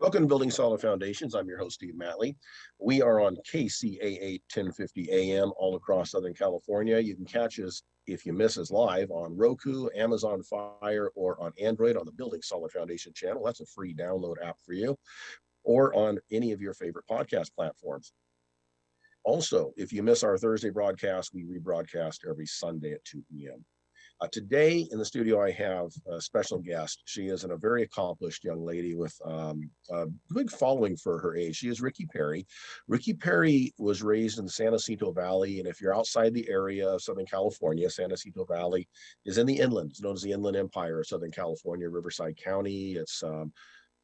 Welcome to Building Solid Foundations. I'm your host, Steve Matley. We are on KCAA 1050 AM all across Southern California. You can catch us if you miss us live on Roku, Amazon Fire, or on Android on the Building Solid Foundation channel. That's a free download app for you, or on any of your favorite podcast platforms. Also, if you miss our Thursday broadcast, we rebroadcast every Sunday at 2 p.m. Today in the studio, I have a special guest. She is a very accomplished young lady with a big following for her age. She is Ricky Perry. Ricky Perry was raised in the San Jacinto Valley, and if you're outside the area of Southern California, San Jacinto Valley is in the inland. It's known as the Inland Empire of Southern California, Riverside County. It's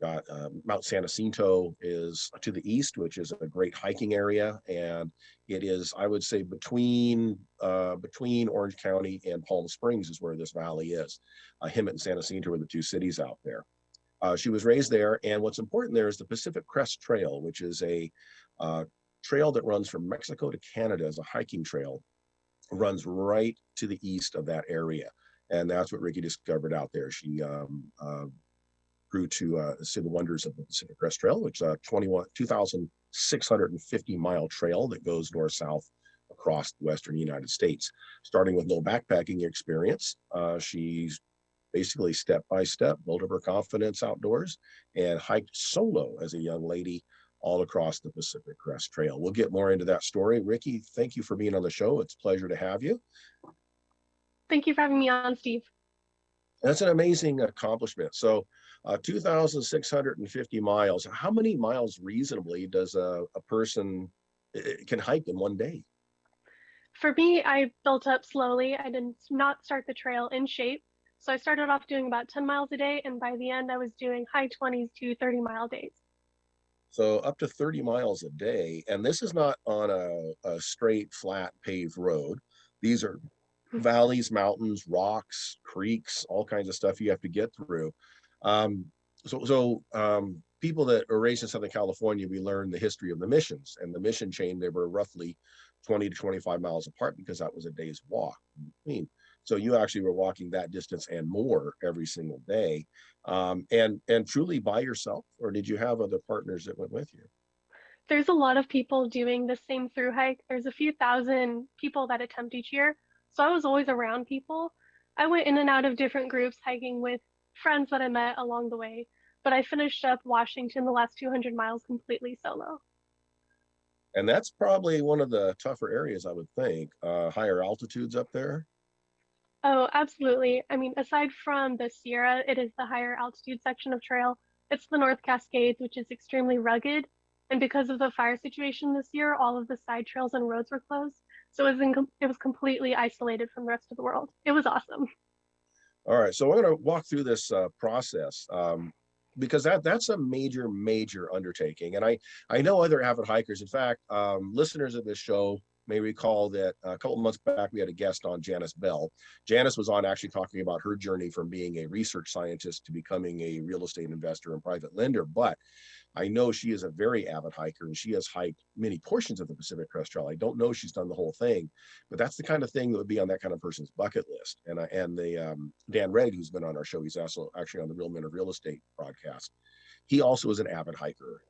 got Mount San Jacinto is to the east, which is a great hiking area, and it is, I would say, between Orange County and Palm Springs is where this valley is. Hemet and San Jacinto are the two cities out there. She was raised there, and what's important there is the Pacific Crest Trail, which is a trail that runs from Mexico to Canada as a hiking trail, runs right to the east of that area, and that's what Ricky discovered out there. She grew to see the wonders of the Pacific Crest Trail, which is a 2,650-mile trail that goes north-south across the western United States. Starting with no backpacking experience, she's basically step by step built up her confidence outdoors and hiked solo as a young lady all across the Pacific Crest Trail. We'll get more into that story. Ricky, thank you for being on the show. It's a pleasure to have you. Thank you for having me on, Steve. That's an amazing accomplishment. So 2,650 miles. How many miles reasonably does a person can hike in one day? For me, I built up slowly. I did not start the trail in shape. So I started off doing about 10 miles a day, and by the end, I was doing high 20s to 30-mile days. So up to 30 miles a day. And this is not on a straight, flat, paved road. These are valleys, mountains, rocks, creeks, all kinds of stuff you have to get through. Um, People that are raised in Southern California, we learned the history of the missions and the mission chain. They were roughly 20 to 25 miles apart because that was a day's walk. So you actually were walking that distance and more every single day, and truly by yourself, or did you have other partners that went with you? There's a lot of people doing the same through hike. There's a few thousand people that attempt each year. So I was always around people. I went in and out of different groups hiking with friends that I met along the way, but I finished up Washington the last 200 miles completely solo. And that's probably one of the tougher areas, I would think. Higher altitudes up there. Oh, absolutely. I mean, aside from the Sierra, it is the higher altitude section of trail. It's the North Cascades, which is extremely rugged. And because of the fire situation this year, all of the side trails and roads were closed. So it was completely isolated from the rest of the world. It was awesome. All right, so we're going to walk through this process, because that's a major undertaking, and I know other avid hikers. In fact, listeners of this show may recall that a couple of months back we had a guest on, Janice Bell. Janice was on actually talking about her journey from being a research scientist to becoming a real estate investor and private lender, but I know she is a very avid hiker, and she has hiked many portions of the Pacific Crest Trail. I don't know she's done the whole thing, but that's the kind of thing that would be on that kind of person's bucket list. And the Dan Redd, who's been on our show, he's also actually on the Real Men of Real Estate broadcast. He also is an avid hiker.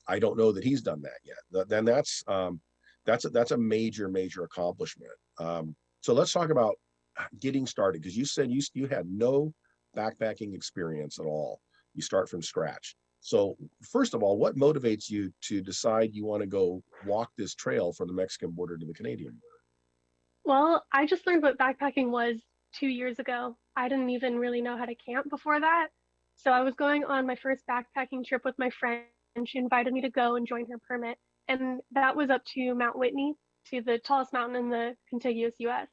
I don't know that he's done that yet. Then that's a major accomplishment. So let's talk about getting started, because you said you had no backpacking experience at all. You start from scratch. So first of all, what motivates you to decide you want to go walk this trail from the Mexican border to the Canadian border? Well, I just learned what backpacking was 2 years ago. I didn't even really know how to camp before that. So I was going on my first backpacking trip with my friend. She invited me to go and join her permit. And that was up to Mount Whitney, to the tallest mountain in the contiguous US.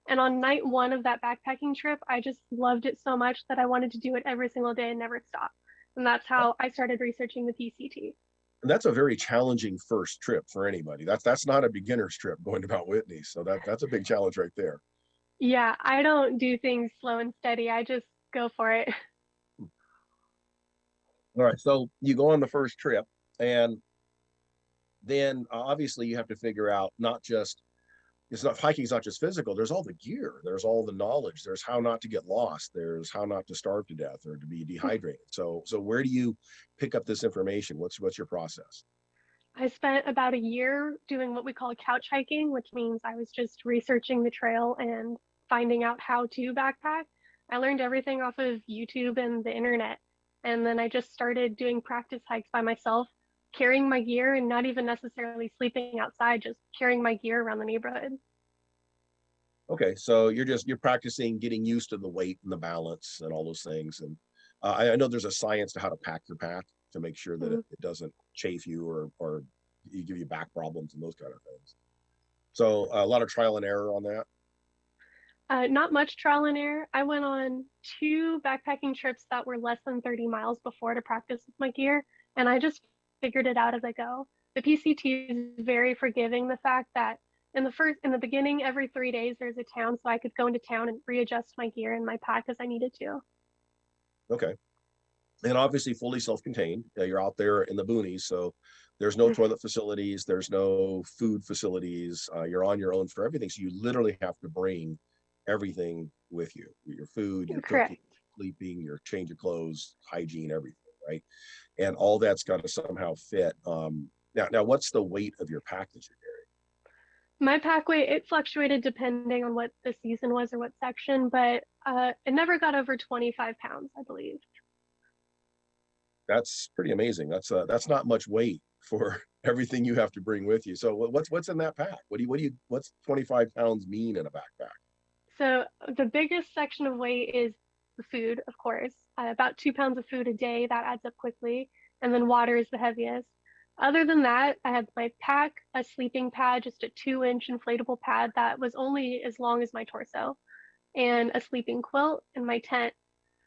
And on night one of that backpacking trip, I just loved it so much that I wanted to do it every single day and never stop. And that's how I started researching the PCT. And that's a very challenging first trip for anybody. That's not a beginner's trip going to Mount Whitney. So that's a big challenge right there. Yeah, I don't do things slow and steady. I just go for it. All right. So you go on the first trip, and then obviously you have to figure out not just it's not hiking is not just physical. There's all the gear. There's all the knowledge. There's how not to get lost. There's how not to starve to death or to be dehydrated. So where do you pick up this information? What's your process? I spent about a year doing what we call couch hiking, which means I was just researching the trail and finding out how to backpack. I learned everything off of YouTube and the internet. And then I just started doing practice hikes by myself, carrying my gear and not even necessarily sleeping outside, just carrying my gear around the neighborhood. Okay, so you're practicing getting used to the weight and the balance and all those things. And I know there's a science to how to pack your pack to make sure that Mhm. it doesn't chafe you or you give you back problems and those kind of things. So a lot of trial and error on that. Not much trial and error. I went on two backpacking trips that were less than 30 miles before to practice with my gear, and I just figured it out as I go. The PCT is very forgiving. The fact that in the beginning, every 3 days there's a town, so I could go into town and readjust my gear and my pack as I needed to. Okay, and obviously fully self-contained. You're out there in the boonies, so there's no Mhm. toilet facilities, there's no food facilities. You're on your own for everything, so you literally have to bring everything with you: your food, your cooking, Correct. sleeping, your change of clothes, hygiene, everything, right? And all that's got to somehow fit. Now, what's the weight of your pack that you're carrying? My pack weight, it fluctuated depending on what the season was or what section, but it never got over 25 pounds, I believe. That's pretty amazing. That's not much weight for everything you have to bring with you. So what's in that pack? What's 25 pounds mean in a backpack? So the biggest section of weight is the food, of course. About 2 pounds of food a day, that adds up quickly. And then water is the heaviest. Other than that, I had my pack, a sleeping pad, just a 2-inch inflatable pad that was only as long as my torso, and a sleeping quilt and my tent.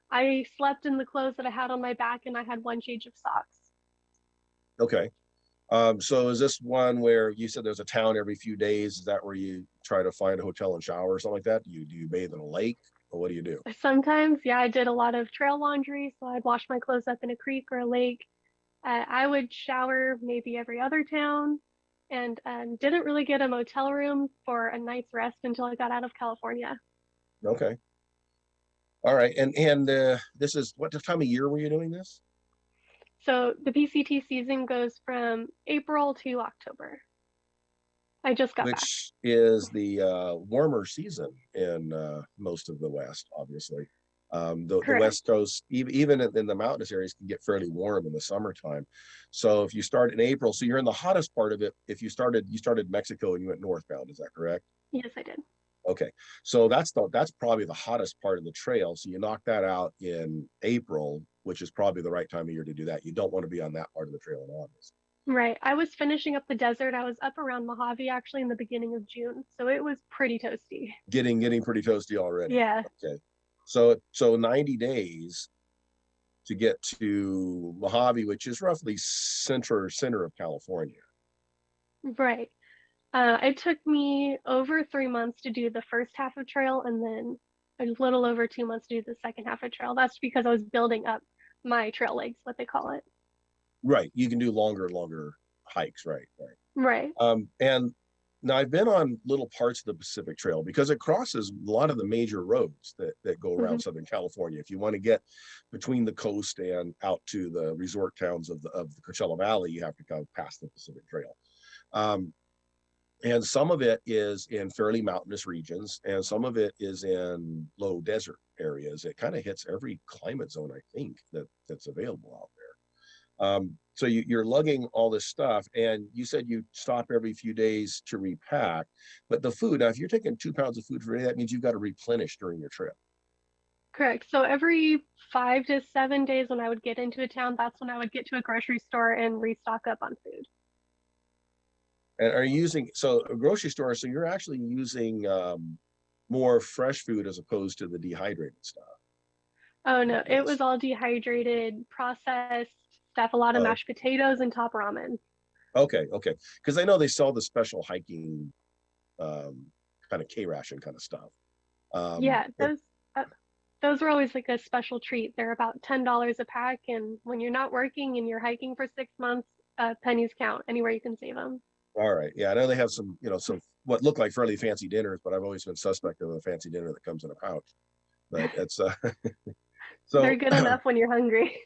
I slept in the clothes that I had on my back, and I had one change of socks. Okay. So is this one where you said there's a town every few days? Is that where you try to find a hotel and shower or something like that? Do you bathe in a lake or what do you do? Sometimes, yeah, I did a lot of trail laundry, so I'd wash my clothes up in a creek or a lake. I would shower maybe every other town and didn't really get a motel room for a night's rest until I got out of California. Okay. All right. And this is what time of year were you doing this? So the PCT season goes from April to October. I just got back. Which is the warmer season in most of the West, obviously. The Correct. West Coast, even in the mountainous areas, can get fairly warm in the summertime. So if you start in April, so you're in the hottest part of it. If you started Mexico and you went northbound, is that correct? Yes, I did. Okay, so that's probably the hottest part of the trail. So you knock that out in April, which is probably the right time of year to do that. You don't want to be on that part of the trail in August. Right. I was finishing up the desert. I was up around Mojave actually in the beginning of June, so it was pretty toasty. Getting pretty toasty already. Yeah. Okay. So 90 days to get to Mojave, which is roughly center of California. Right. It took me over 3 months to do the first half of trail and then a little over 2 months to do the second half of trail. That's because I was building up my trail legs, what they call it. Right. You can do longer and longer hikes, right? Right. Right. And now I've been on little parts of the Pacific Trail because it crosses a lot of the major roads that go Hmm. around Southern California. If you want to get between the coast and out to the resort towns of the Coachella Valley, you have to go past the Pacific Trail. Um, and some of it is in fairly mountainous regions, and some of it is in low desert areas. It kind of hits every climate zone, I think, that's available out there. So you're lugging all this stuff, and you said you stop every few days to repack. But the food, now, if you're taking 2 pounds of food for a day, that means you've got to replenish during your trip. Correct. So every 5 to 7 days when I would get into a town, that's when I would get to a grocery store and restock up on food. And are you using so a grocery store? So you're actually using more fresh food as opposed to the dehydrated stuff, Oh I no, it was guess. all dehydrated, processed stuff, a lot of Oh, mashed potatoes and top ramen. okay. Because I know they sell the special hiking um, kind of K ration kind of stuff. Yeah, But uh, those were always like a special treat. They're about $10 a pack, and when you're not working and you're hiking for 6 months, pennies count anywhere you can save them. All right. Yeah, I know they have some, some what look like fairly fancy dinners, but I've always been suspect of a fancy dinner that comes in a pouch. But it's They're so good enough when you're hungry.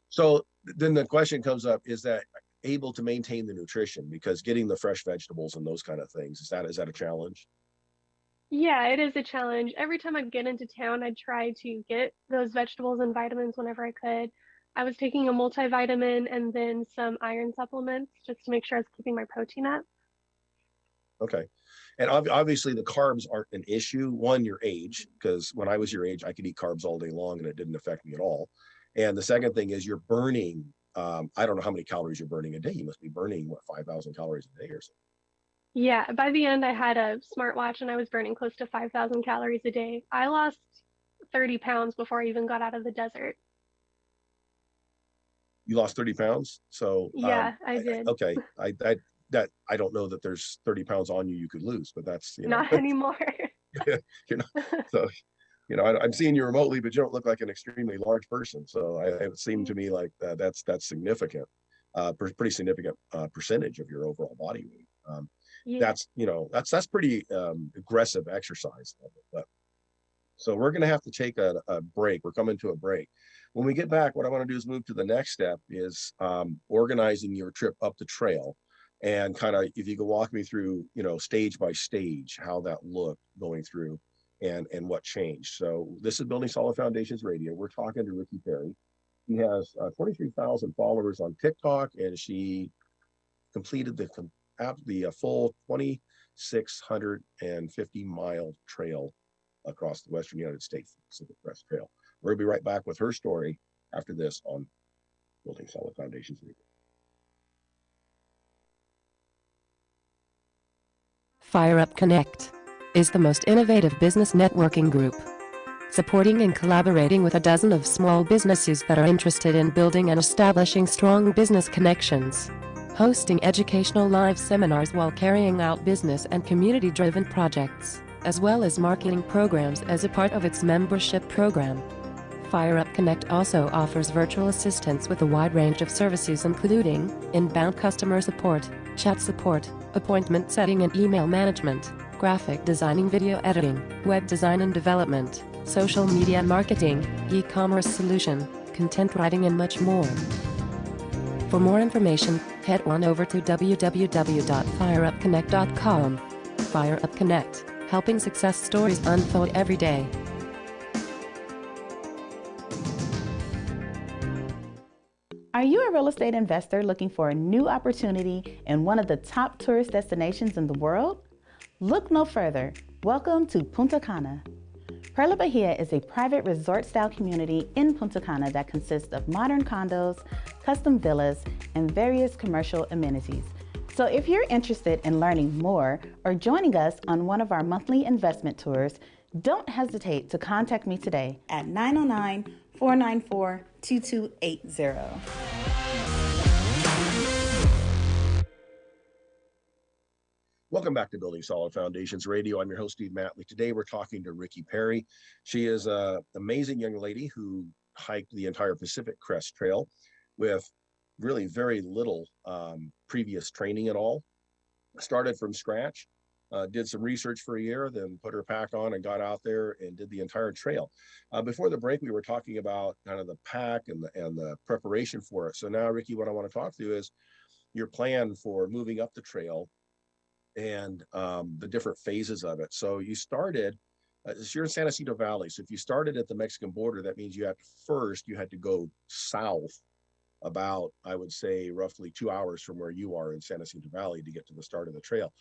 so then the question comes up, is that able to maintain the nutrition? Because getting the fresh vegetables and those kind of things, is that a challenge? Yeah, it is a challenge. Every time I'd get into town, I'd try to get those vegetables and vitamins whenever I could. I was taking a multivitamin and then some iron supplements just to make sure I was keeping my protein up. Okay. And obviously the carbs aren't an issue. One, your age, because when I was your age, I could eat carbs all day long and it didn't affect me at all. And the second thing is you're burning, I don't know how many calories you're burning a day. You must be burning, what, 5,000 calories a day or something. Yeah, by the end, I had a smartwatch and I was burning close to 5,000 calories a day. I lost 30 pounds before I even got out of the desert. You lost 30 pounds. So, Yeah, I did. okay. That I don't know that there's 30 pounds on you could lose, but that's, Not anymore. you know, so, I'm seeing you remotely, but you don't look like an extremely large person. So it seemed to me like that's significant, pretty significant percentage of your overall body weight. Yeah. That's pretty aggressive exercise level. But so we're going to have to take a break. We're coming to a break. When we get back, what I want to do is move to the next step is organizing your trip up the trail. And kind of, if you could walk me through, stage by stage, how that looked going through and what changed. So this is Building Solid Foundations Radio. We're talking to Ricky Perry. She has 23,000 followers on TikTok, and she completed the full 2,650-mile trail across the Western United States, the Pacific Crest Trail. We're going to be right back with her story after this on Building Solid Foundations Radio. Fire Up Connect is the most innovative business networking group, supporting and collaborating with a dozen of small businesses that are interested in building and establishing strong business connections, hosting educational live seminars while carrying out business and community-driven projects, as well as marketing programs as a part of its membership program. Fire Up Connect also offers virtual assistance with a wide range of services including inbound customer support, chat support, appointment setting and email management, graphic designing, video editing, web design and development, social media marketing, e-commerce solution, content writing and much more. For more information, head on over to www.fireupconnect.com. Fire Up Connect, helping success stories unfold every day. Are you a real estate investor looking for a new opportunity in one of the top tourist destinations in the world? Look no further. Welcome to Punta Cana. Perla Bahia is a private resort-style community in Punta Cana that consists of modern condos, custom villas, and various commercial amenities. So if you're interested in learning more or joining us on one of our monthly investment tours, don't hesitate to contact me today at 909-494-2280. Welcome back to Building Solid Foundations Radio. I'm your host, Steve Matley. Today, we're talking to Ricky Perry. She is an amazing young lady who hiked the entire Pacific Crest Trail with really very little previous training at all. Started from scratch, did some research for a year, then put her pack on and got out there and did the entire trail. Before the break, we were talking about kind of the pack and the preparation for it. So now, Ricky, what I want to talk to you is your plan for moving up the trail and the different phases of it. So you started, you're in San Jacinto Valley. So if you started at the Mexican border, that means you had to go south about, I would say, roughly 2 hours from where you are in San Jacinto Valley to get to the start of the trail.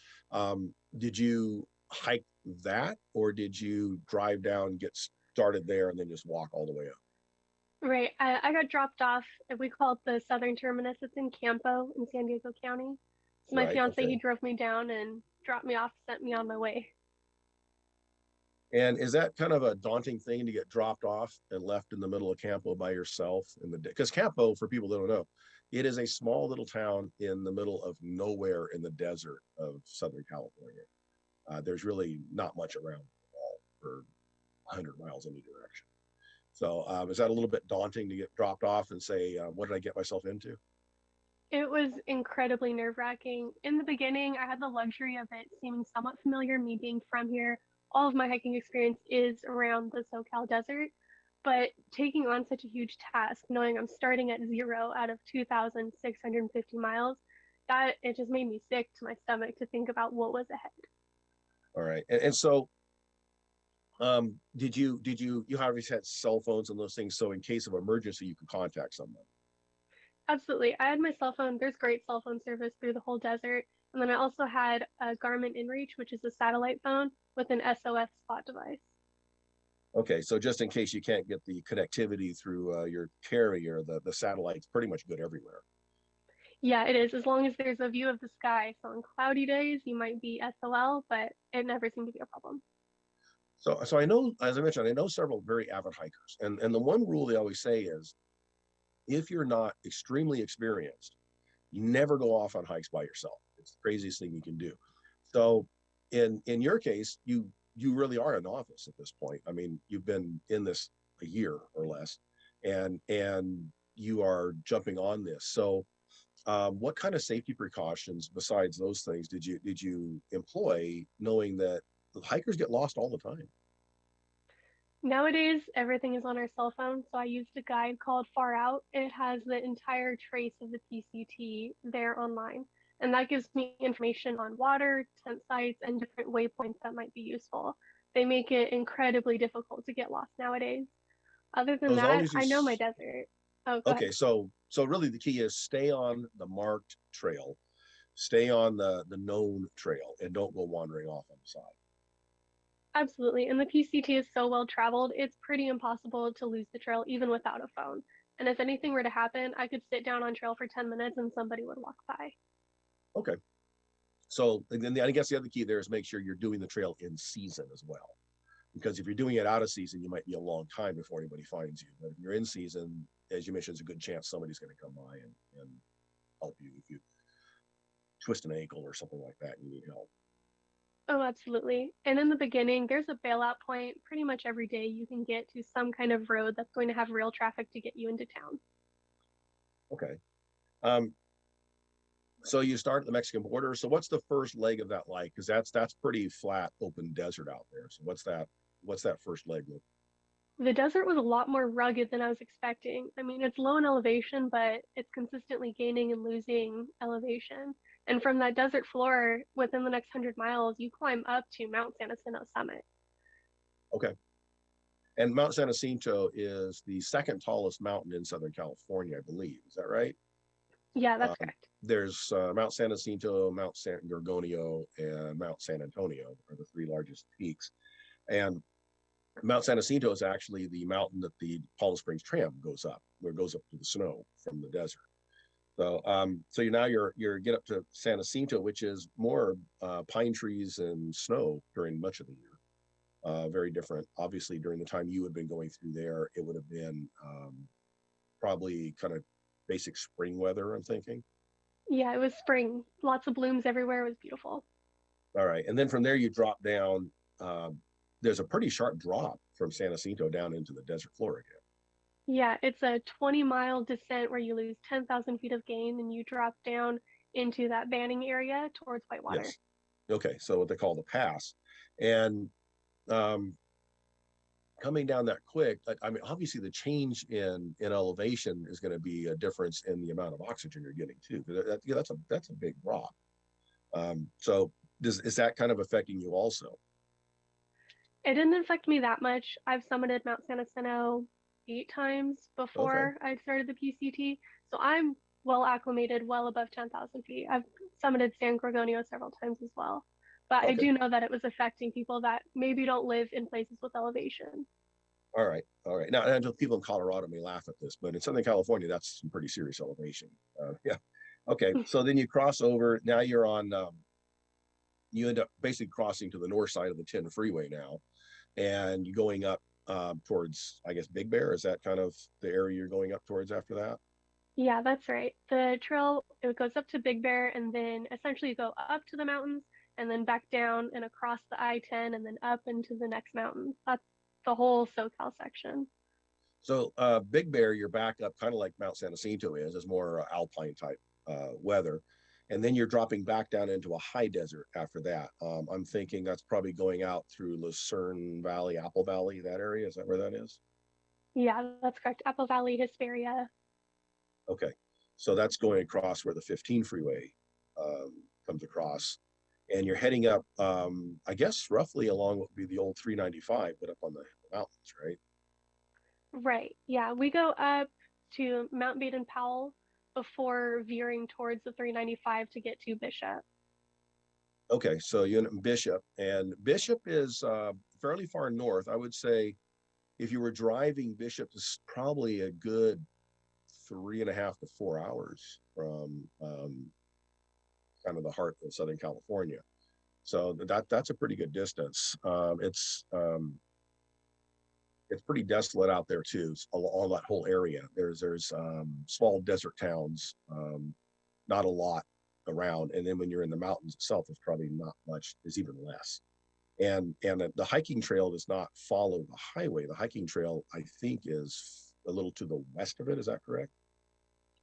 Did you hike that, or did you drive down, get started there, and then just walk all the way up? Right. I got dropped off. We call it the southern terminus. It's in Campo in San Diego County. So my Right. fiance, Okay. he drove me down and dropped me off, sent me on my way. And is that kind of a daunting thing to get dropped off and left in the middle of Campo by yourself because Campo, for people that don't know, it is a small little town in the middle of nowhere in the desert of Southern California. There's really not much around at all for 100 miles any direction. So is that a little bit daunting to get dropped off and say, what did I get myself into? It was incredibly nerve-wracking. In the beginning, I had the luxury of it seeming somewhat familiar, me being from here. All of my hiking experience is around the SoCal desert, but taking on such a huge task, knowing I'm starting at zero out of 2,650 miles, that it just made me sick to my stomach to think about what was ahead. All right. And so you obviously had cell phones and those things, so in case of emergency you could contact someone. Absolutely. I had my cell phone. There's great cell phone service through the whole desert. And then I also had a Garmin InReach, which is a satellite phone with an SOS spot device. Okay, so just in case you can't get the connectivity through your carrier, the satellite's pretty much good everywhere. Yeah, it is. As long as there's a view of the sky. So on cloudy days, you might be SOL, but it never seemed to be a problem. So I know, as I mentioned, I know several very avid hikers, and the one rule they always say is, if you're not extremely experienced, you never go off on hikes by yourself. It's the craziest thing you can do. So in your case, you really are a novice at this point. I mean, you've been in this a year or less, and you are jumping on this. So what kind of safety precautions besides those things did you employ, knowing that hikers get lost all the time? Nowadays, everything is on our cell phone. So I used a guide called Far Out. It has the entire trace of the PCT there online. And that gives me information on water, tent sites, and different waypoints that might be useful. They make it incredibly difficult to get lost nowadays. Other than Those all that, these I know my desert. Oh, go ahead. okay, so really the key is stay on the marked trail, stay on the known trail, and don't go wandering off on the side. Absolutely. And the PCT is so well traveled, it's pretty impossible to lose the trail even without a phone. And if anything were to happen, I could sit down on trail for 10 minutes and somebody would walk by. Okay. So and then I guess the other key there is make sure you're doing the trail in season as well. Because if you're doing it out of season, you might be a long time before anybody finds you. But if you're in season, as you mentioned, there's a good chance somebody's going to come by and help you if you twist an ankle or something like that and you need help. Oh, absolutely. And in the beginning, there's a bailout point pretty much every day you can get to some kind of road that's going to have real traffic to get you into town. Okay. Um, so you start at the Mexican border. So what's the first leg of that like? Because that's pretty flat, open desert out there. So what's that first leg look? The desert was a lot more rugged than I was expecting. I mean, it's low in elevation, but it's consistently gaining and losing elevation. And from that desert floor, within the next 100 miles, you climb up to Mount San Jacinto summit. Okay. And Mount San Jacinto is the second tallest mountain in Southern California, I believe. Is that right? Yeah, that's Um, correct. there's Mount San Jacinto, Mount San Gorgonio, and Mount San Antonio are the three largest peaks. And Mount San Jacinto is actually the mountain that the Palm Springs tram goes up, where it goes up to the snow from the desert. So you're get up to San Jacinto, which is more pine trees and snow during much of the year. Very different. Obviously, during the time you had been going through there, it would have been probably kind of basic spring weather, I'm thinking. Yeah, it was spring. Lots of blooms everywhere. It was beautiful. All right. And then from there, you drop down. There's a pretty sharp drop from San Jacinto down into the desert floor again. Yeah, it's a 20-mile descent where you lose 10,000 feet of gain and you drop down into that banning area towards Whitewater. Yes. Okay. So what they call the pass. And um, coming down that quick, I mean, obviously the change in elevation is going to be a difference in the amount of oxygen you're getting too. Yeah, that's a big drop. So is that kind of affecting you also? It didn't affect me that much. I've summited Mount San Jacinto 8 times Okay. before I started the PCT, so I'm well acclimated, well above 10,000 feet. I've summited San Gorgonio several times as well, but I Okay. do know that it was affecting people that maybe don't live in places with elevation. All right. All right. Now, I know people in Colorado may laugh at this, but in Southern California, that's some pretty serious elevation. Yeah. Okay. So then you cross over. Now you're on. You end up basically crossing to the north side of the 10 freeway now, and you're going up towards, I guess, Big Bear. Is that kind of the area you're going up towards after that? Yeah, that's right. The trail, it goes up to Big Bear and then essentially you go up to the mountains and then back down and across the I-10 and then up into the next mountain. That's the whole SoCal section. So Big Bear, you're back up kind of like Mount San Jacinto is more alpine type weather. And then you're dropping back down into a high desert after that. I'm thinking that's probably going out through Lucerne Valley, Apple Valley, that area. Is that where that is? Yeah, that's correct. Apple Valley, Hesperia. Okay. So that's going across where the 15 freeway comes across. And you're heading up, I guess, roughly along what would be the old 395, but up on the mountains, right? Right. Yeah, we go up to Mount Baden-Powell before veering towards the 395 to get to Bishop. Okay, so you're in Bishop, and Bishop is fairly far north. I would say if you were driving, Bishop is probably a good 3.5 to 4 hours from kind of the heart of Southern California. So that's a pretty good distance. It's pretty desolate out there too, all that whole area. There's small desert towns, not a lot around, and then when you're in the mountains itself, there's probably not much. There's even less. And the hiking trail does not follow the highway. The hiking trail, I think, is a little to the west of it. Is that correct?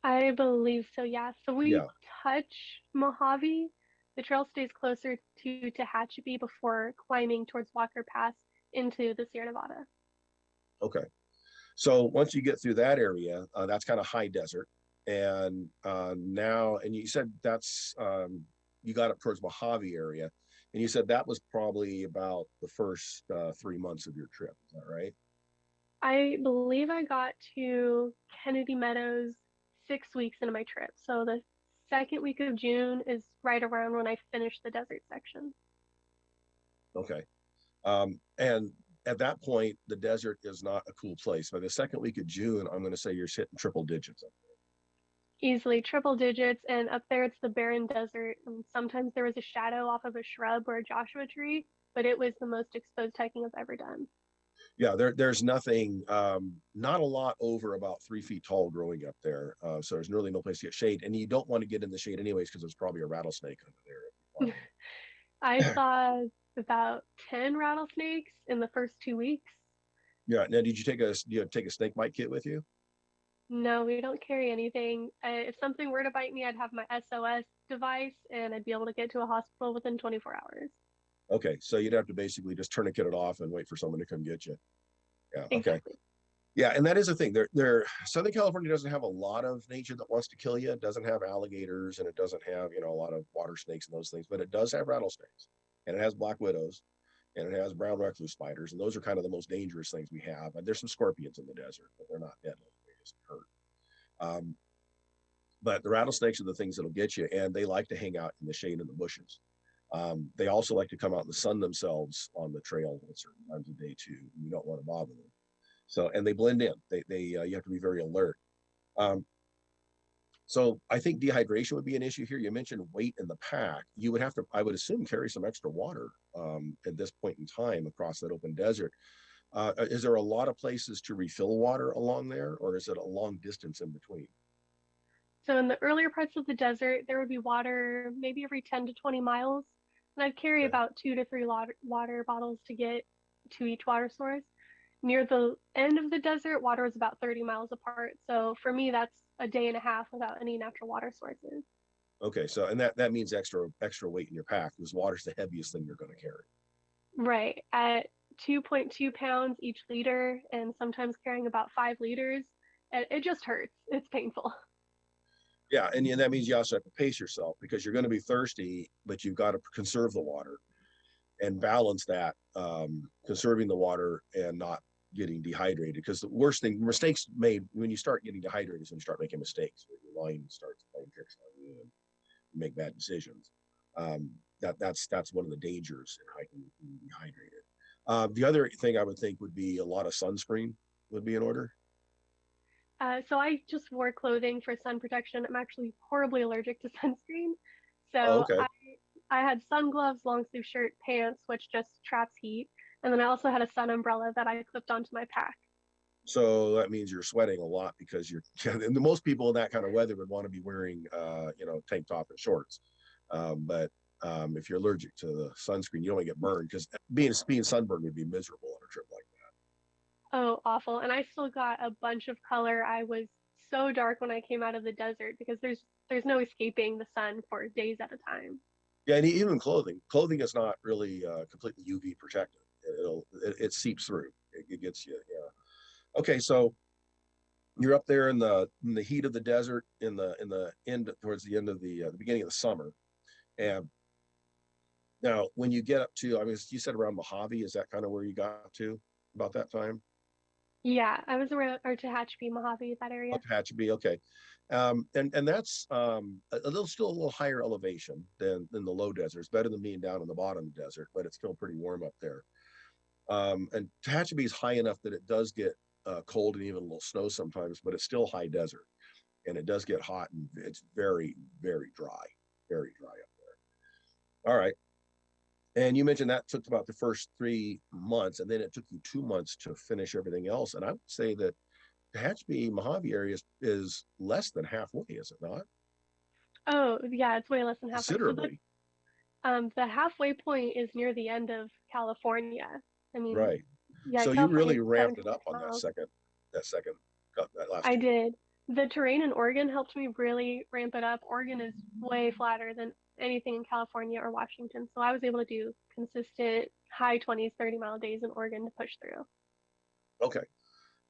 I believe so, yeah. So we Yeah. touch Mojave. The trail stays closer to Tehachapi before climbing towards Walker Pass into the Sierra Nevada. Okay. So once you get through that area, that's kind of high desert. And and you said that's, you got up towards Mojave area. And you said that was probably about the first 3 months of your trip. Is that right? I believe I got to Kennedy Meadows 6 weeks into my trip. So the second week of June is right around when I finished the desert section. Okay. And at that point, the desert is not a cool place. By the second week of June, I'm going to say you're hitting triple digits. Easily triple digits, and up there it's the barren desert. And sometimes there was a shadow off of a shrub or a Joshua tree, but it was the most exposed hiking I've ever done. Yeah, there's nothing, not a lot over about 3 feet tall growing up there. So there's really no place to get shade. And you don't want to get in the shade anyways, because there's probably a rattlesnake under there. I saw about 10 rattlesnakes in the first 2 weeks. Yeah. Now, did you take a snake bite kit with you? No, we don't carry anything. If something were to bite me, I'd have my SOS device and I'd be able to get to a hospital within 24 hours. Okay. So you'd have to basically just tourniquet it off and wait for someone to come get you. Yeah. Okay. Exactly. Yeah, and that is the thing. Southern California doesn't have a lot of nature that wants to kill you. It doesn't have alligators, and it doesn't have, a lot of water snakes and those things, but it does have rattlesnakes, and it has black widows, and it has brown recluse spiders, and those are kind of the most dangerous things we have. And there's some scorpions in the desert, but they're not deadly. They just hurt. But the rattlesnakes are the things that'll get you, and they like to hang out in the shade in the bushes. They also like to come out and sun themselves on the trail at certain times of day too. You don't want to bother them. So, and they blend in. You have to be very alert. So I think dehydration would be an issue here. You mentioned weight in the pack. You would have to, I would assume, carry some extra water at this point in time across that open desert. Is there a lot of places to refill water along there, or is it a long distance in between? So in the earlier parts of the desert, there would be water maybe every 10 to 20 miles. And I'd carry Okay. about 2 to 3 water bottles to get to each water source. Near the end of the desert, water was about 30 miles apart. So for me, that's a day and a half without any natural water sources. Okay, so and that means extra weight in your pack, because water's the heaviest thing you're going to carry. Right. At 2.2 pounds each liter, and sometimes carrying about 5 liters, it just hurts. It's painful. Yeah, and that means you also have to pace yourself, because you're going to be thirsty, but you've got to conserve the water and balance that, conserving the water and not getting dehydrated. Because the worst thing, mistakes made when you start getting dehydrated is when you start making mistakes. Your line starts playing tricks on you and you make bad decisions. That's one of the dangers in hiking, being dehydrated. The other thing I would think would be a lot of sunscreen would be in order. So I just wore clothing for sun protection. I'm actually horribly allergic to sunscreen. Oh, So okay. I had sun gloves, long sleeve shirt, pants, which just traps heat. And then I also had a sun umbrella that I clipped onto my pack. So that means you're sweating a lot, because and most people in that kind of weather would want to be wearing, tank top and shorts. But if you're allergic to the sunscreen, you don't get burned, because being sunburned would be miserable on a trip like Oh, awful. And I still got a bunch of color. I was so dark when I came out of the desert because there's no escaping the sun for days at a time. Yeah, and even clothing is not really completely UV protected. It seeps through. It gets you. Yeah. Okay, so you're up there in the heat of the desert in the end towards the end of the beginning of the summer, and now when you get up to, I mean, you said around Mojave, is that kind of where you got to about that time? Yeah, I was around or Tehachapi, Mojave, that area. Up Hatchabee, okay. And that's a little still a little higher elevation than the low desert. It's better than being down in the bottom of the desert, but it's still pretty warm up there. And Tehachapi is high enough that it does get cold and even a little snow sometimes, but it's still high desert, and it does get hot and it's very, very dry up there. All right. And you mentioned that took about the first 3 months, and then it took you 2 months to finish everything else. And I would say that the Tehachapi Mojave area is less than halfway, is it not? Oh, yeah, it's way less than halfway. So Considerably, the halfway point is near the end of California. I mean, right. yeah, So you California really is ramped it 76 up on miles. that second, that last I 2 months. did. The terrain in Oregon helped me really ramp it up. Oregon is way flatter than anything in California or Washington, so I was able to do consistent high 20s, 30-mile days in Oregon to push through. Okay.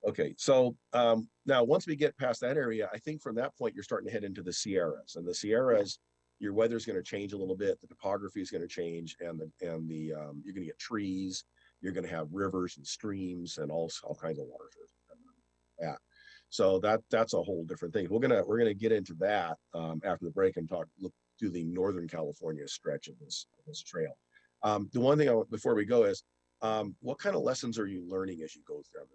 Okay. So now once we get past that area, I think from that point you're starting to head into the Sierras. And the Sierras, your weather's going to change a little bit, the topography is going to change, and the you're going to get trees, you're going to have rivers and streams and all kinds of water sources. Yeah. So that's a whole different thing. We're gonna get into that after the break and look through the Northern California stretch of this trail. The one thing before we go is what kind of lessons are you learning as you go through it?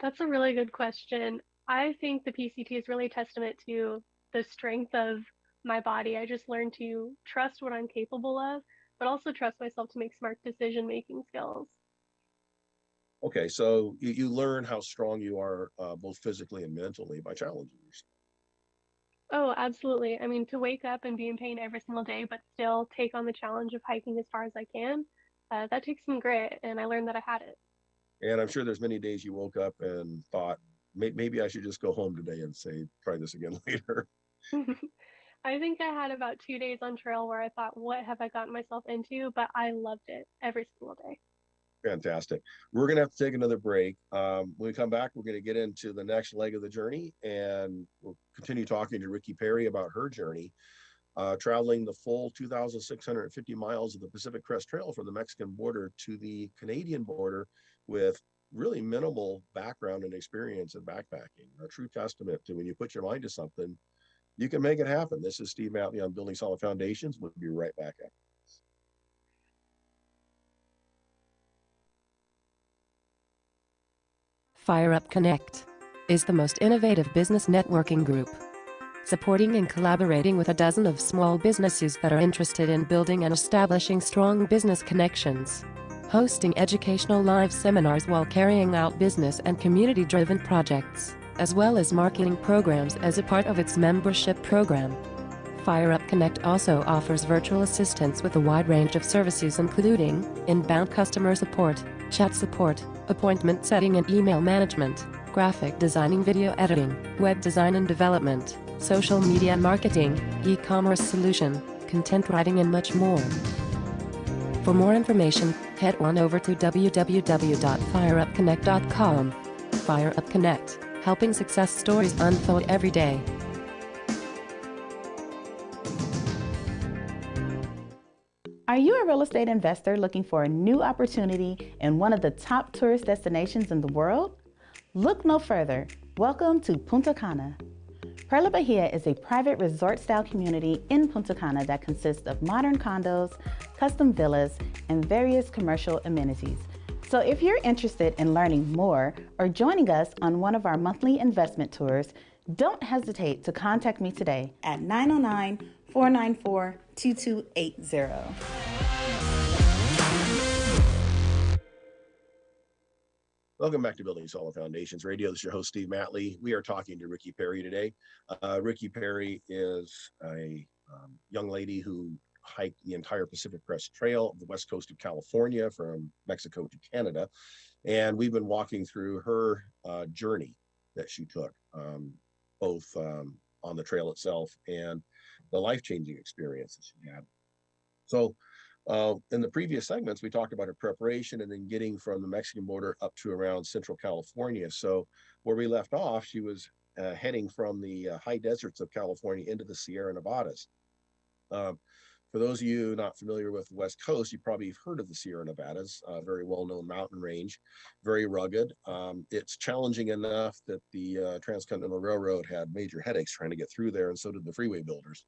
That's a really good question. I think the PCT is really a testament to the strength of my body. I just learned to trust what I'm capable of, but also trust myself to make smart decision-making skills. Okay, so you learn how strong you are both physically and mentally by challenging yourself. Oh, absolutely. I mean, to wake up and be in pain every single day, but still take on the challenge of hiking as far as I can, that takes some grit, and I learned that I had it. And I'm sure there's many days you woke up and thought, maybe I should just go home today and say, try this again later. I think I had about 2 days on trail where I thought, what have I gotten myself into? But I loved it every single day. Fantastic. We're going to have to take another break. When we come back, we're going to get into the next leg of the journey, and we'll continue talking to Ricky Perry about her journey, traveling the full 2,650 miles of the Pacific Crest Trail from the Mexican border to the Canadian border with really minimal background and experience in backpacking. A true testament to when you put your mind to something, you can make it happen. This is Steve Matley on Building Solid Foundations. We'll be right back after. Fire Up Connect is the most innovative business networking group, supporting and collaborating with a dozen of small businesses that are interested in building and establishing strong business connections, hosting educational live seminars while carrying out business and community-driven projects, as well as marketing programs as a part of its membership program. Fire Up Connect also offers virtual assistance with a wide range of services including inbound customer support, chat support, appointment setting and email management, graphic designing, video editing, web design and development, social media marketing, e-commerce solution, content writing and much more. For more information, head on over to www.fireupconnect.com. Fire Up Connect, helping success stories unfold every day. Are you a real estate investor looking for a new opportunity in one of the top tourist destinations in the world? Look no further. Welcome to Punta Cana. Perla Bahia is a private resort-style community in Punta Cana that consists of modern condos, custom villas, and various commercial amenities. So if you're interested in learning more or joining us on one of our monthly investment tours, don't hesitate to contact me today at 909-494-2280. Welcome back to Building Solid Foundations Radio. This is your host, Steve Matley. We are talking to Ricky Perry today. Ricky Perry is a young lady who hiked the entire Pacific Crest Trail of the west coast of California from Mexico to Canada. And we've been walking through her journey. that she took, both on the trail itself and the life-changing experience that she had. So in the previous segments, we talked about her preparation and then getting from the Mexican border up to around Central California. So where we left off, she was heading from the high deserts of California into the Sierra Nevadas. For those of you not familiar with the West Coast, you probably have heard of the Sierra Nevadas, a very well-known mountain range, very rugged. It's challenging enough that the Transcontinental Railroad had major headaches trying to get through there, and so did the freeway builders.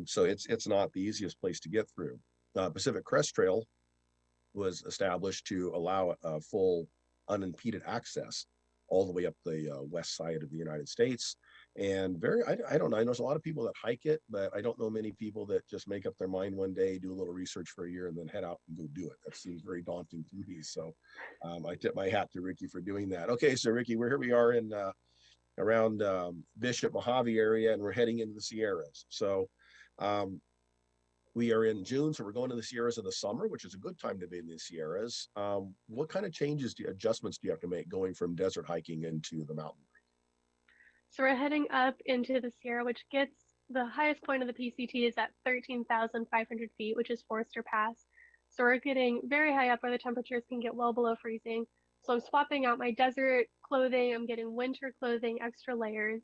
So it's not the easiest place to get through. Pacific Crest Trail was established to allow a full unimpeded access all the way up the west side of the United States. And I don't know, there's a lot of people that hike it, but I don't know many people that just make up their mind one day, do a little research for a year, and then head out and go do it. That seems very daunting to me. So I tip my hat to Ricky for doing that. Okay, so Ricky, here we are in around Bishop Mojave area, and we're heading into the Sierras. So we are in June, so we're going to the Sierras in the summer, which is a good time to be in the Sierras. What kind of adjustments do you have to make going from desert hiking into the mountain? So we're heading up into the Sierra, which gets the highest point of the PCT is at 13,500 feet, which is Forester Pass. So we're getting very high up where the temperatures can get well below freezing. So I'm swapping out my desert clothing, I'm getting winter clothing, extra layers.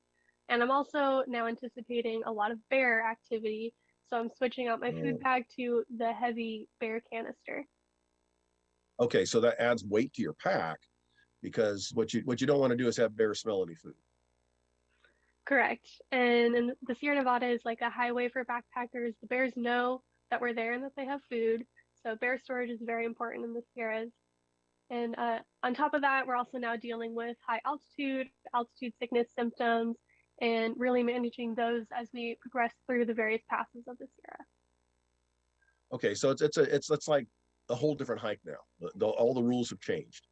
And I'm also now anticipating a lot of bear activity. So I'm switching out my food bag to the heavy bear canister. Okay, so that adds weight to your pack, because what you don't want to do is have bears smell any food. Correct. And the Sierra Nevada is like a highway for backpackers. The bears know that we're there and that they have food. So bear storage is very important in the Sierras. And on top of that, we're also now dealing with high altitude sickness symptoms, and really managing those as we progress through the various passes of the Sierra. Okay, so it's like a whole different hike now. All the rules have changed.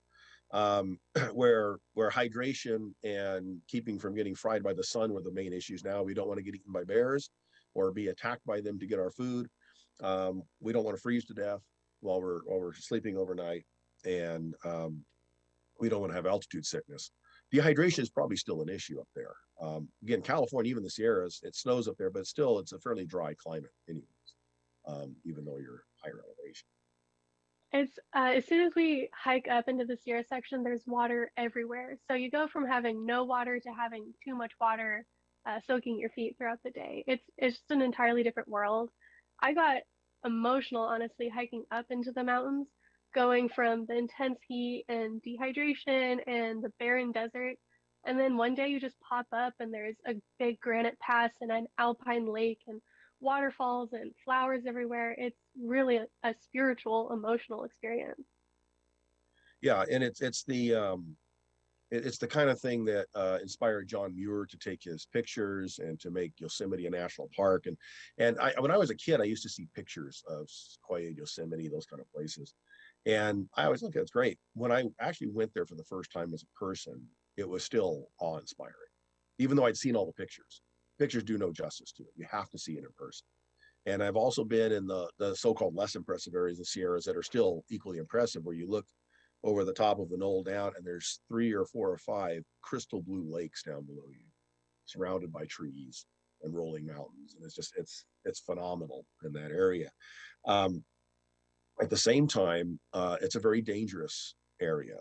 Where hydration and keeping from getting fried by the sun were the main issues. Now we don't want to get eaten by bears or be attacked by them to get our food. We don't want to freeze to death while we're sleeping overnight, and we don't want to have altitude sickness. Dehydration is probably still an issue up there. Again, California, even the Sierras, it snows up there, but still it's a fairly dry climate anyways, even though you're higher elevation. It's as soon as we hike up into the Sierra section, there's water everywhere. So you go from having no water to having too much water soaking your feet throughout the day. It's just an entirely different world. I got emotional, honestly, hiking up into the mountains, going from the intense heat and dehydration and the barren desert. And then one day you just pop up and there's a big granite pass and an alpine lake and waterfalls and flowers everywhere. It's really a spiritual, emotional experience. Yeah, and it's the kind of thing that inspired John Muir to take his pictures and to make Yosemite a national park. And when I was a kid, I used to see pictures of Sequoia, Yosemite, those kind of places. And I always look at it's great. When I actually went there for the first time as a person, it was still awe-inspiring, even though I'd seen all the pictures. Pictures do no justice to it. You have to see it in person. And I've also been in the so-called less impressive areas of the Sierras that are still equally impressive, where you look over the top of the knoll down and there's 3 or 4 or 5 crystal blue lakes down below you, surrounded by trees and rolling mountains. And it's phenomenal in that area. At the same time, it's a very dangerous area.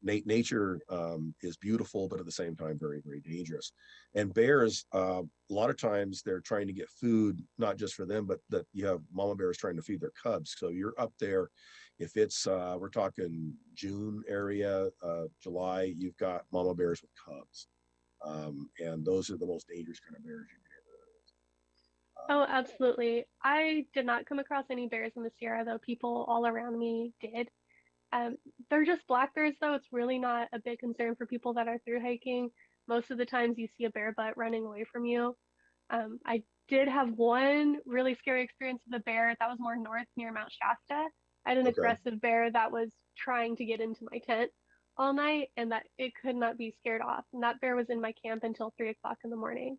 Nature is beautiful, but at the same time, very, very dangerous. And bears, a lot of times they're trying to get food, not just for them, but that you have mama bears trying to feed their cubs. So you're up there. If it's, we're talking June area, July, you've got mama bears with cubs. And those are the most dangerous kind of bears you can Oh, absolutely. I did not come across any bears in the Sierra, though people all around me did. They're just black bears, though. It's really not a big concern for people that are through hiking. Most of the times you see a bear butt running away from you. I did have one really scary experience with a bear that was more north near Mount Shasta. I had an aggressive bear that was trying to get into my tent all night, and that it could not be scared off. And that bear was in my camp until 3 o'clock in the morning.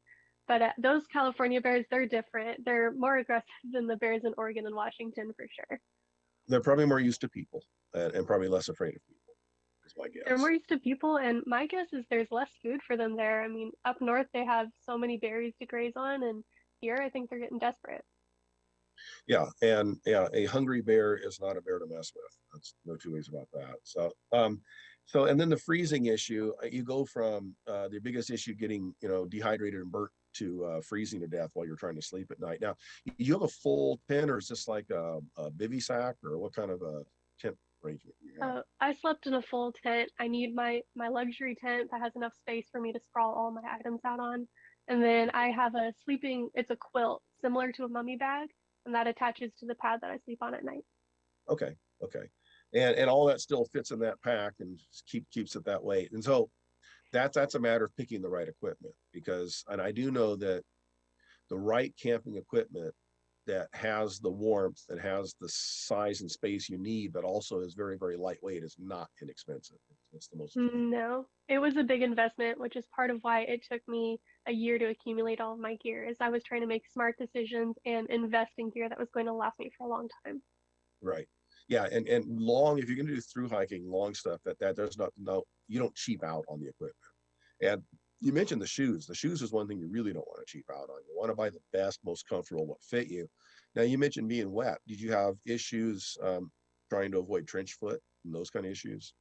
But those California bears, they're different. They're more aggressive than the bears in Oregon and Washington for sure. They're probably more used to people and probably less afraid of people. is my They're guess. more used to people, and my guess is there's less food for them there. I mean, up north they have so many berries to graze on, and here I think they're getting desperate. Yeah, and yeah, a hungry bear is not a bear to mess with. That's no two ways about that. So and then the freezing issue, you go from the biggest issue getting, dehydrated and burnt to freezing to death while you're trying to sleep at night. Now, you have a full tent, or is this like a bivy sack, or what kind of a tent arrangement do you have? I slept in a full tent. I need my luxury tent that has enough space for me to sprawl all my items out on. And then I have it's a quilt similar to a mummy bag, and that attaches to the pad that I sleep on at night. Okay, okay, and all that still fits in that pack and keeps it that way. And so that's a matter of picking the right equipment, because, and I do know that the right camping equipment that has the warmth, that has the size and space you need, but also is very, very lightweight, is not inexpensive. It's the most affordable. No, it was a big investment, which is part of why it took me a year to accumulate all of my gear, as I was trying to make smart decisions and invest in gear that was going to last me for a long time. Right. Yeah, and long, if you're going to do through hiking, long stuff, that there's not, no, you don't cheap out on the equipment. And you mentioned the shoes. The shoes is one thing you really don't want to cheap out on. You want to buy the best, most comfortable, what fit you. Now, you mentioned being wet. Did you have issues trying to avoid trench foot and those kind of issues?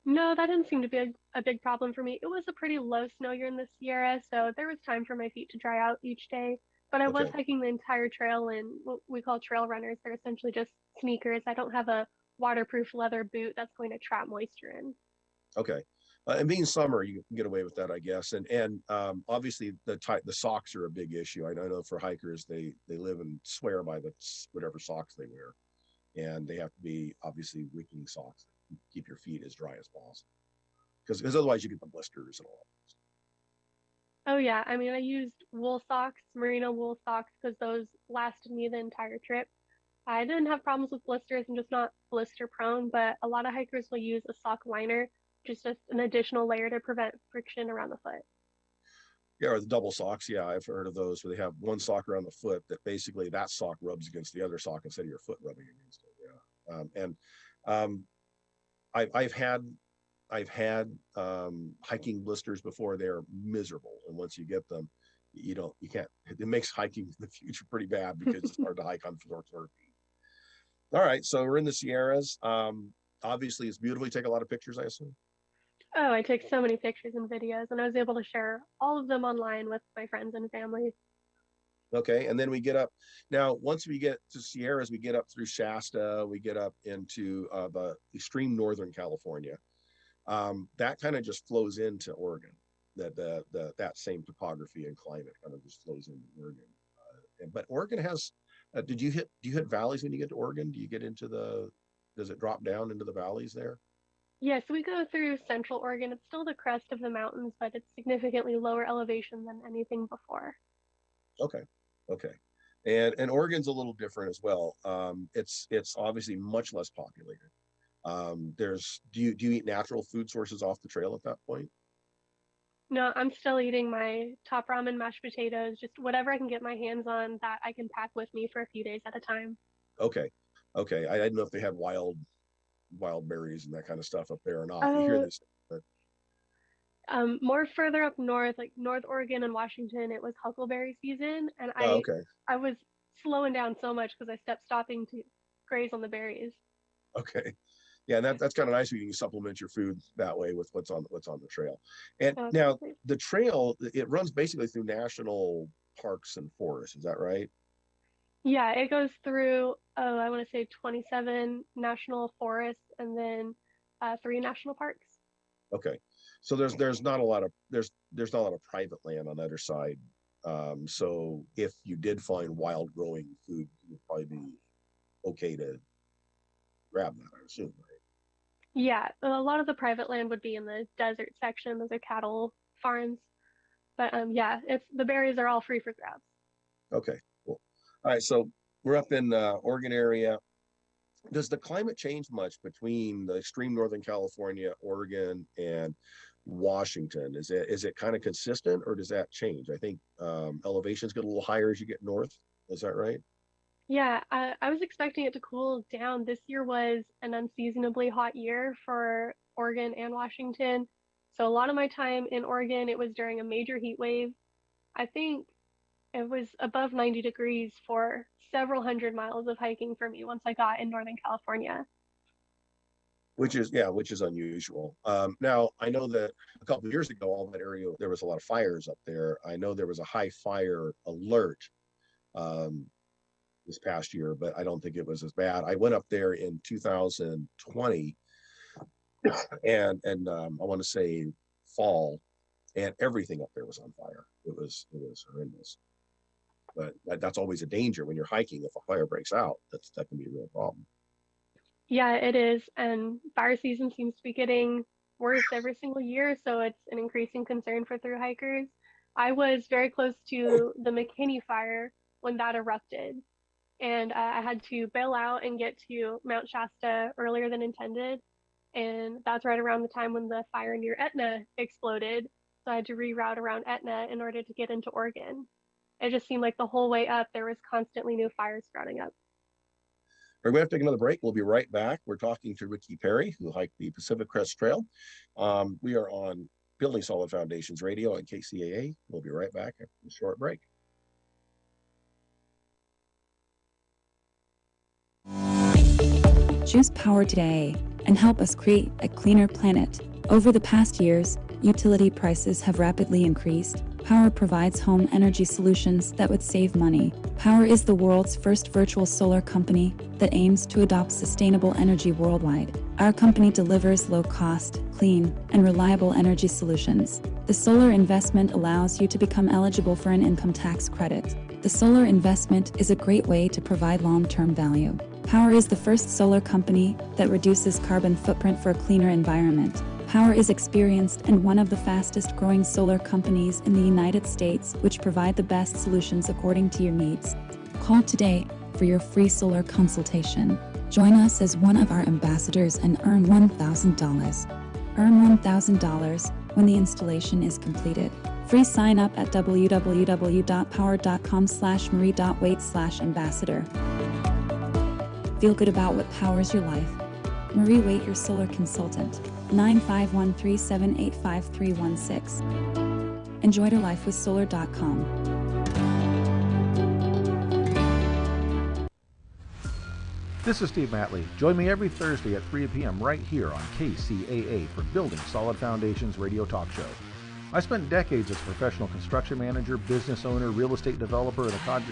No, that didn't seem to be a big problem for me. It was a pretty low snow year in the Sierra, so there was time for my feet to dry out each day. But I was Okay, hiking the entire trail in what we call trail runners. They're essentially just sneakers. I don't have a waterproof leather boot that's going to trap moisture in. okay. And being summer, you can get away with that, I guess. And obviously the socks are a big issue. I know for hikers, they live and swear by the whatever socks they wear, and they have to be obviously wicking socks that keep your feet as dry as possible, because otherwise you get the blisters and all. Oh yeah, I mean I used wool socks, merino wool socks, because those lasted me the entire trip. I didn't have problems with blisters. I'm just not blister prone, but a lot of hikers will use a sock liner, which is just an additional layer to prevent friction around the foot. Yeah, or the double socks. Yeah, I've heard of those where they have one sock around the foot that basically that sock rubs against the other sock instead of your foot rubbing against it. Yeah, and um, I've had hiking blisters before. They're miserable, and once you get them, you can't. It makes hiking in the future pretty bad because it's hard to hike on short feet. All right, so we're in the Sierras. Obviously, it's beautiful. You take a lot of pictures, I assume. Oh, I took so many pictures and videos, and I was able to share all of them online with my friends and family. Okay, and then we get up. Now, once we get to Sierras, we get up through Shasta. We get up into the extreme northern California. That kind of just flows into Oregon. That same topography and climate kind of just flows into Oregon. But Oregon has. Do you hit valleys when you get to Oregon? Do you get into the? Does it drop down into the valleys there? Yes, we go through Central Oregon. It's still the crest of the mountains, but it's significantly lower elevation than anything before. Okay, okay. And Oregon's a little different as well. It's obviously much less populated. There's do you eat natural food sources off the trail at that point? No, I'm still eating my top ramen mashed potatoes, just whatever I can get my hands on that I can pack with me for a few days at a time. Okay, okay. I didn't know if they had wild berries and that kind of stuff up there or not. You hear Uh, this, but More further up north, like North Oregon and Washington, it was huckleberry season, and oh, I okay, I was slowing down so much because I kept stopping to graze on the berries. okay. Yeah, and that's kind of nice when you can supplement your food that way with what's on the trail. And Oh, now exactly. the trail, it runs basically through national parks and forests. Is that right? Yeah, it goes through, oh, I want to say 27 national forests and then three national parks. Okay. So there's not a lot of there's not a lot of private land on the other side. So if you did find wild growing food, it would probably be okay to grab that, I assume, right? Yeah, a lot of the private land would be in the desert section. Those are cattle farms. But yeah, it's the berries are all free for grabs. Okay, cool. All right, so we're up in Oregon area. Does the climate change much between the extreme northern California, Oregon, and Washington? Is it kind of consistent, or does that change? I think elevations get a little higher as you get north. Is that right? Yeah, I was expecting it to cool down. This year was an unseasonably hot year for Oregon and Washington. So a lot of my time in Oregon, it was during a major heat wave. I think it was above 90 degrees for several hundred miles of hiking for me once I got in Northern California. Which is unusual. Now I know that a couple of years ago, all that area, there was a lot of fires up there. I know there was a high fire alert this past year, but I don't think it was as bad. I went up there in 2020, and I want to say fall, and everything up there was on fire. It was horrendous. But that's always a danger when you're hiking. If a fire breaks out, that can be a real problem. Yeah, it is. And fire season seems to be getting worse every single year, so it's an increasing concern for thru hikers. I was very close to the McKinney fire when that erupted, and I had to bail out and get to Mount Shasta earlier than intended. And that's right around the time when the fire near Etna exploded. So I had to reroute around Etna in order to get into Oregon. It just seemed like the whole way up, there was constantly new fires sprouting up. We're going to have to take another break. We'll be right back. We're talking to Ricky Perry, who hiked the Pacific Crest Trail. We are on Building Solid Foundations Radio at KCAA. We'll be right back after a short break. Choose power today and help us create a cleaner planet. Over the past years, utility prices have rapidly increased. Power provides home energy solutions that would save money. Power is the world's first virtual solar company that aims to adopt sustainable energy worldwide. Our company delivers low-cost, clean, and reliable energy solutions. The solar investment allows you to become eligible for an income tax credit. The solar investment is a great way to provide long-term value. Power is the first solar company that reduces carbon footprint for a cleaner environment. Power is experienced and one of the fastest growing solar companies in the United States, which provide the best solutions according to your needs. Call today for your free solar consultation. Join us as one of our ambassadors and earn $1,000. Earn $1,000 when the installation is completed. Free sign up at www.power.com/marie.waite/ambassador. Feel good about what powers your life. Marie Waite, your solar consultant. 951-378-5316. Enjoy your life with solar.com. This is Steve Matley. Join me every Thursday at 3 p.m. right here on KCAA for Building Solid Foundations radio talk show. I spent decades as a professional construction manager, business owner, real estate developer, and a college